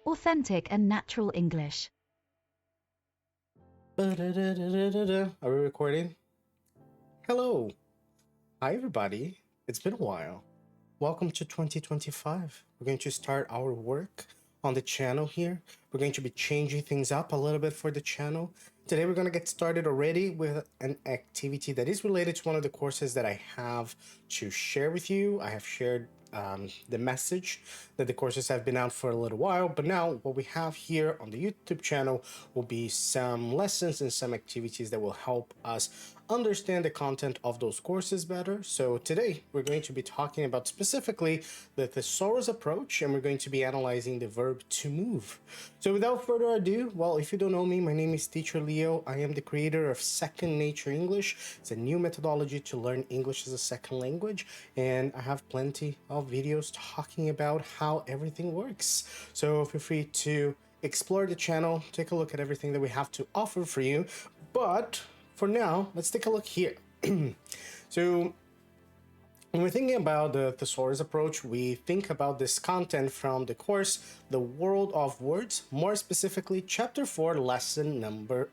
authentic and natural English. Are we recording? Hello. Hi, everybody. It's been a while. Welcome to 2025. We're going to start our work on the channel here. We're going to be changing things up a little bit for the channel. Today, we're going to get started already with an activity that is related to one of the courses that I have to share with you. I have shared the message that the courses have been out for a little while, but now what we have here on the YouTube channel will be some lessons and some activities that will help us understand the content of those courses better. So today we're going to be talking about specifically the thesaurus approach, and we're going to be analyzing the verb to move. So without further ado, well, if you don't know me, my name is Teacher Leo. I am the creator of Second Nature English. It's a new methodology to learn English as a second language, and I have plenty of videos talking about how everything works. So feel free to explore the channel, take a look at everything that we have to offer for you. But for now, let's take a look here. So when we're thinking about the thesaurus approach, we think about this content from the course, The World of Words, more specifically, Chapter 5, Lesson number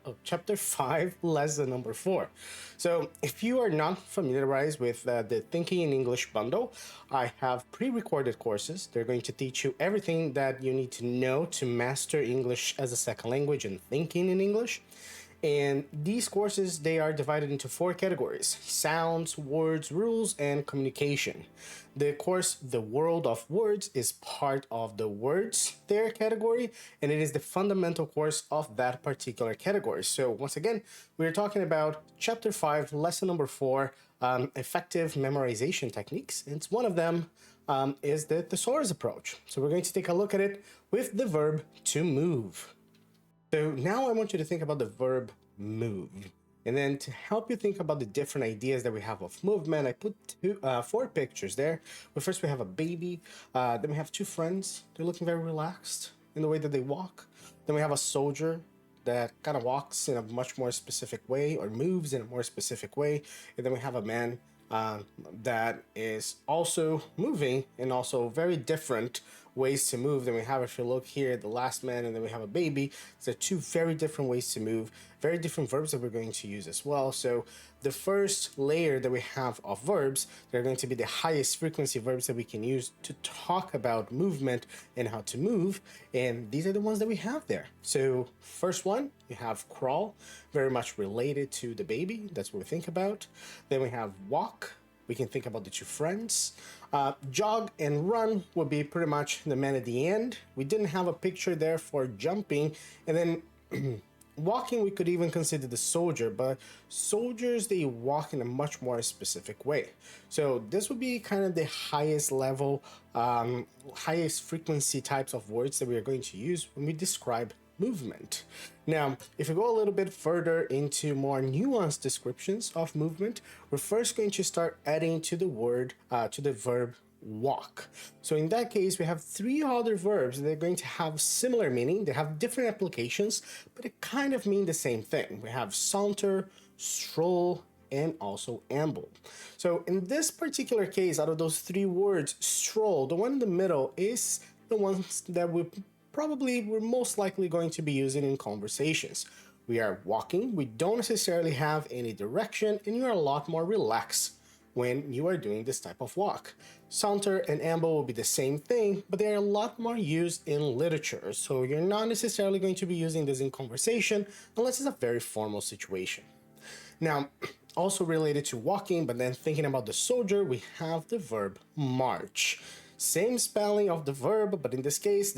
4. So if you are not familiarized with the Thinking in English bundle, I have pre-recorded courses. They're going to teach you everything that you need to know to master English as a second language and thinking in English. And these courses, they are divided into 4 categories: sounds, words, rules, and communication. The course, The World of Words, is part of the words there category, and it is the fundamental course of that particular category. So once again, we're talking about Chapter 5, Lesson number 4, effective memorization techniques. It's one of them is the thesaurus approach. So we're going to take a look at it with the verb to move. So now I want you to think about the verb move. And then to help you think about the different ideas that we have of movement, I put 4 pictures there. But first we have a baby, then we have 2 friends. They're looking very relaxed in the way that they walk. Then we have a soldier that kind of walks in a much more specific way or moves in a more specific way. And then we have a man that is also moving in also very different ways to move. Then we have, if you look here, the last man, and then we have a baby. So 2 very different ways to move, very different verbs that we're going to use as well. So the first layer that we have of verbs, they're going to be the highest frequency verbs that we can use to talk about movement and how to move. And these are the ones that we have there. So first one, you have crawl, very much related to the baby. That's what we think about. Then we have walk. We can think about the 2 friends. Jog and run would be pretty much the man at the end. We didn't have a picture there for jumping. And then walking, we could even consider the soldier, but soldiers, they walk in a much more specific way. So this would be kind of the highest level, highest frequency types of words that we are going to use when we describe movement. Now, if we go a little bit further into more nuanced descriptions of movement, we're first going to start adding to the verb walk. So in that case, we have 3 other verbs that are going to have similar meaning. They have different applications, but it kind of mean the same thing. We have saunter, stroll, and also amble. So in this particular case, out of those 3 words, stroll, the one in the middle is the ones that we're most likely going to be using in conversations. We are walking, we don't necessarily have any direction, and you are a lot more relaxed when you are doing this type of walk. Saunter and amble will be the same thing, but they are a lot more used in literature, so you're not necessarily going to be using this in conversation unless it's a very formal situation. Now, also related to walking, but then thinking about the soldier, we have the verb march. Same spelling of the verb, but in this case,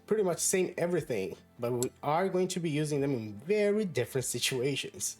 pretty much same everything, but we are going to be using them in very different situations.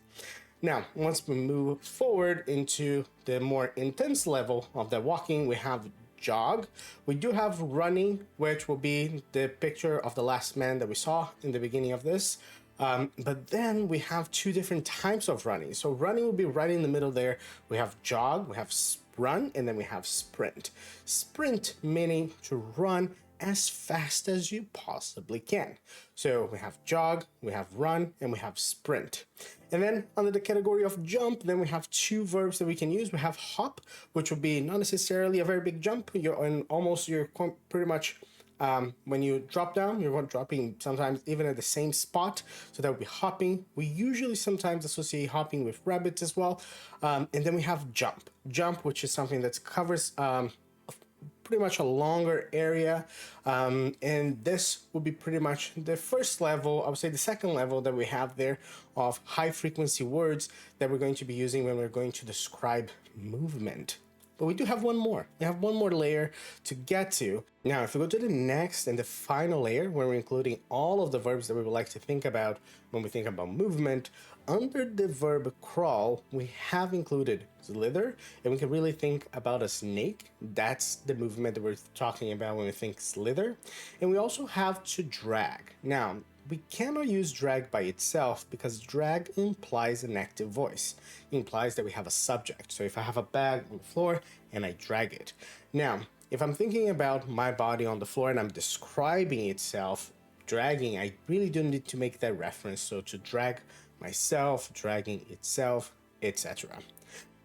Now, once we move forward into the more intense level of the walking, we have jog. We do have running, which will be the picture of the last man that we saw in the beginning of this. But then we have 2 different types of running. So running will be right in the middle there. We have jog, we have run, and then we have sprint. Sprint meaning to run as fast as you possibly can. So we have jog, we have run, and we have sprint. And then under the category of jump, then we have 2 verbs that we can use. We have hop, which would be not necessarily a very big jump. You're pretty much When you drop down, you're dropping sometimes even at the same spot, so that would be hopping. We usually sometimes associate hopping with rabbits as well. And then we have jump. Jump, which is something that covers pretty much a longer area, and this will be pretty much the first level, I would say the second level that we have there of high frequency words that we're going to be using when we're going to describe movement. But we do have one more. We have one more layer to get to. Now, if we go to the next and the final layer, where we're including all of the verbs that we would like to think about when we think about movement, under the verb crawl, we have included slither, and we can really think about a snake. That's the movement that we're talking about when we think slither. And we also have to drag. Now, we cannot use drag by itself because drag implies an active voice. It implies that we have a subject. So if I have a bag on the floor and I drag it. Now, if I'm thinking about my body on the floor and I'm describing itself, dragging, I really do need to make that reference. So to drag myself, dragging itself, etc.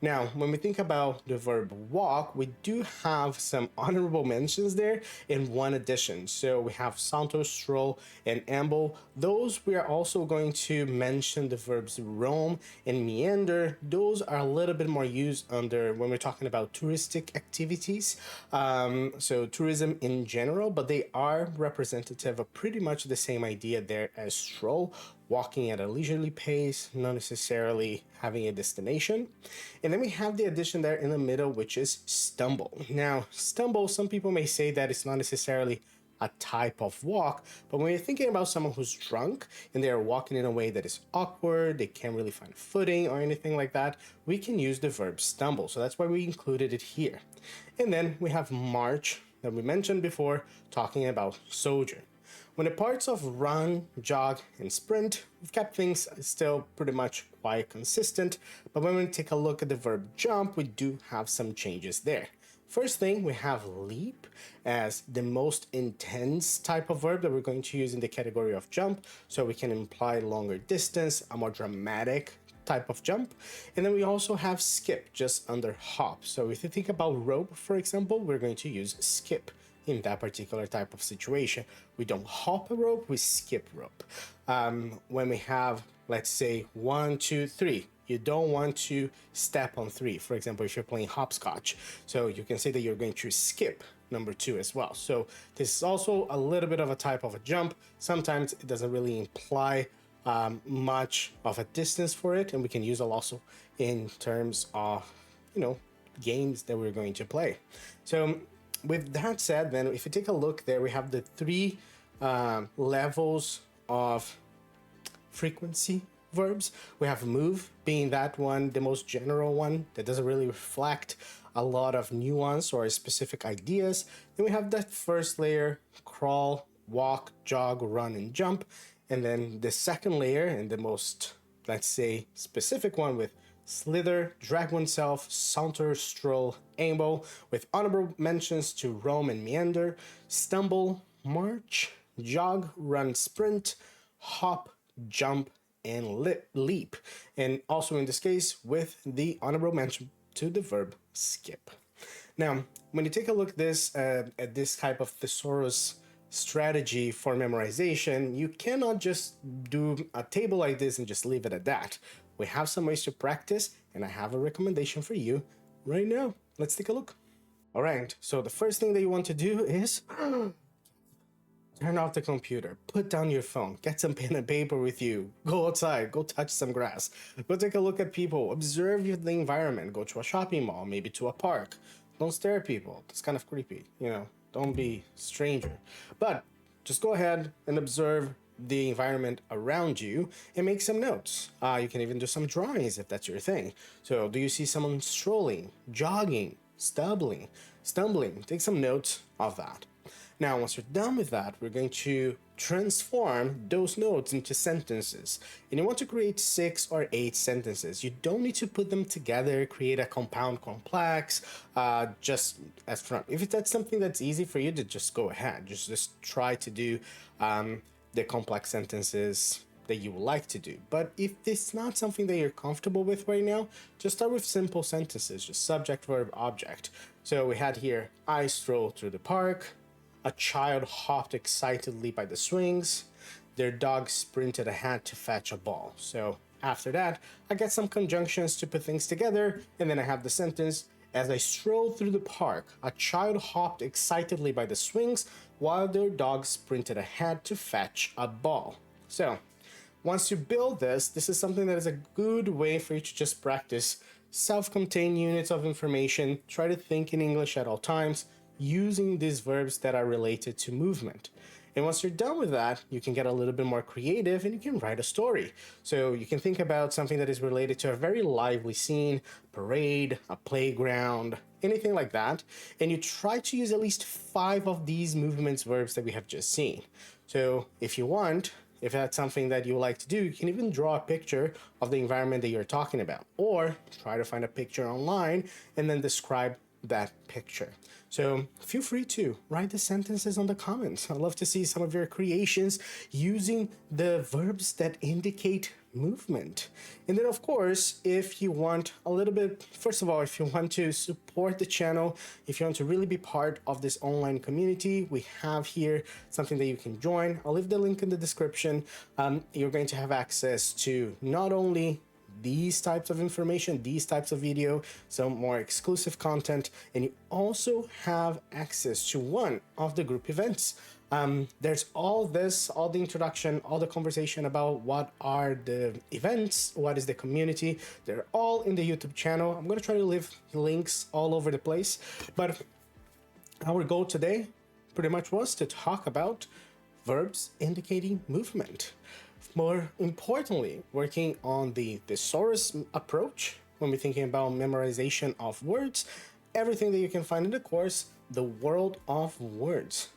Now, when we think about the verb walk, we do have some honorable mentions there in one addition. So we have saunter, stroll, and amble. Those we are also going to mention the verbs roam and meander. Those are a little bit more used under when we're talking about touristic activities. So tourism in general, but they are representative of pretty much the same idea there as stroll, walking at a leisurely pace, not necessarily having a destination. And then we have the addition there in the middle, which is stumble. Now, stumble, some people may say that it's not necessarily a type of walk, but when you're thinking about someone who's drunk and they are walking in a way that is awkward, they can't really find footing or anything like that, we can use the verb stumble. So that's why we included it here. And then we have march that we mentioned before, talking about soldier. When the parts of run, jog, and sprint, we've kept things still pretty much quite consistent, but when we take a look at the verb jump, we do have some changes there. First thing, we have leap as the most intense type of verb that we're going to use in the category of jump, so we can imply longer distance, a more dramatic type of jump. And then we also have skip just under hop. So if you think about rope, for example, we're going to use skip in that particular type of situation. We don't hop a rope, we skip rope. When we have, let's say, 1, 2, 3, you don't want to step on 3. For example, if you're playing hopscotch. So you can say that you're going to skip number 2 as well. So this is also a little bit of a type of a jump. Sometimes it doesn't really imply much of a distance for it, and we can use it also in terms of, games that we're going to play. So with that said, then if you take a look there, we have the 3 levels of frequency verbs. We have move being that one, the most general one that doesn't really reflect a lot of nuance or specific ideas. Then we have that first layer, crawl, walk, jog, run, and jump. And then the second layer and the most, let's say, specific one with slither, drag oneself, saunter, stroll, amble, with honorable mentions to roam and meander, stumble, march, jog, run, sprint, hop, jump, and leap. And also in this case, with the honorable mention to the verb skip. Now, when you take a look at this type of thesaurus strategy for memorization, you cannot just do a table like this and just leave it at that. We have some ways to practice, and I have a recommendation for you right now. Let's take a look. All right, so the first thing that you want to do is turn off the computer, put down your phone, get some pen and paper with you, go outside, go touch some grass, go take a look at people, observe the environment, go to a shopping mall, maybe to a park. Don't stare at people, that's kind of creepy, don't be a stranger. But just go ahead and observe the environment around you and make some notes. You can even do some drawings if that's your thing. So do you see someone strolling, jogging, stumbling? Take some notes of that. Now, once you're done with that, we're going to transform those notes into sentences. And you want to create 6 or 8 sentences. You don't need to put them together, create a compound complex, just as front. If that's something that's easy for you, to just go ahead. Just try to do the complex sentences that you would like to do. But if it's not something that you're comfortable with right now, just start with simple sentences, just subject, verb, object. So we had here, I stroll through the park. A child hopped excitedly by the swings. Their dog sprinted ahead to fetch a ball. So after that, I get some conjunctions to put things together, and then I have the sentence, as I strolled through the park, a child hopped excitedly by the swings while their dog sprinted ahead to fetch a ball. So once you build this, this is something that is a good way for you to just practice self-contained units of information. Try to think in English at all times using these verbs that are related to movement. And once you're done with that, you can get a little bit more creative and you can write a story. So you can think about something that is related to a very lively scene, parade, a playground, anything like that. And you try to use at least 5 of these movements verbs that we have just seen. So if you want, if that's something that you like to do, you can even draw a picture of the environment that you're talking about, or try to find a picture online and then describe that picture. So feel free to write the sentences on the comments. I'd love to see some of your creations using the verbs that indicate movement. And then of course, if you want a little bit, first of all, if you want to support the channel, if you want to really be part of this online community, we have here something that you can join. I'll leave the link in the description. You're going to have access to not only these types of information, these types of video, some more exclusive content, and you also have access to one of the group events. There's all this, all the introduction, all the conversation about what are the events, what is the community. They're all in the YouTube channel. I'm going to try to leave links all over the place, but our goal today pretty much was to talk about verbs indicating movement. More importantly, working on the thesaurus approach when we're thinking about memorization of words, everything that you can find in the course, the world of words.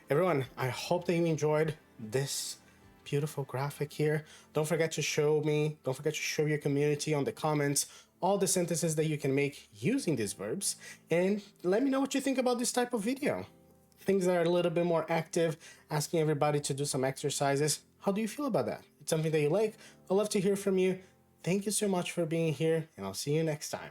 Everyone, I hope that you enjoyed this beautiful graphic here. Don't forget to show your community on the comments all the sentences that you can make using these verbs, and let me know what you think about this type of video. Things that are a little bit more active, asking everybody to do some exercises. How do you feel about that? It's something that you like? I'd love to hear from you. Thank you so much for being here, and I'll see you next time.